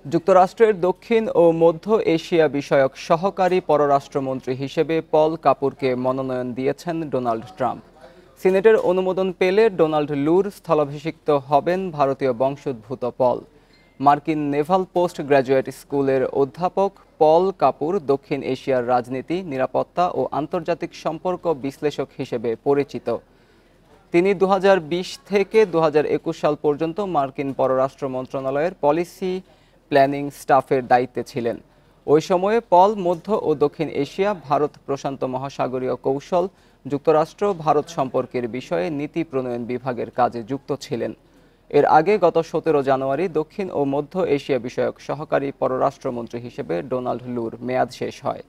যুক্তরাষ্ট্রের দক্ষিণ ও মধ্য এশিয়া বিষয়ক সহকারী পররাষ্ট্রমন্ত্রী হিসেবে পল কাপুরকে মনোনয়ন দিয়েছেন ডোনাল্ড ট্রাম্প। সিনেটের অনুমোদন পেলে ডোনাল্ড লুর স্থলাভিষিক্ত হবেন ভারতীয় বংশোদ্ভূত পল। মার্কিন নেভাল পোস্ট গ্র্যাজুয়েট স্কুলের অধ্যাপক পল কাপুর দক্ষিণ এশিয়ার রাজনীতি, নিরাপত্তা ও আন্তর্জাতিক সম্পর্ক বিশ্লেষক হিসেবে পরিচিত। তিনি ২০২০ থেকে ২০২১ সাল পর্যন্ত মার্কিন পররাষ্ট্র মন্ত্রণালয়ের পলিসি প্ল্যানিং স্টাফের দায়িত্বে ছিলেন। ওই সময়ে পল মধ্য ও দক্ষিণ এশিয়া, ভারত প্রশান্ত মহাসাগরীয় কৌশল, যুক্তরাষ্ট্র ভারত সম্পর্কের বিষয়ে নীতি প্রণয়ন বিভাগের কাজে যুক্ত ছিলেন। এর আগে গত ১৭ জানুয়ারি দক্ষিণ ও মধ্য এশিয়া বিষয়ক সহকারী পররাষ্ট্রমন্ত্রী হিসেবে ডোনাল্ড লুর মেয়াদ শেষ হয়।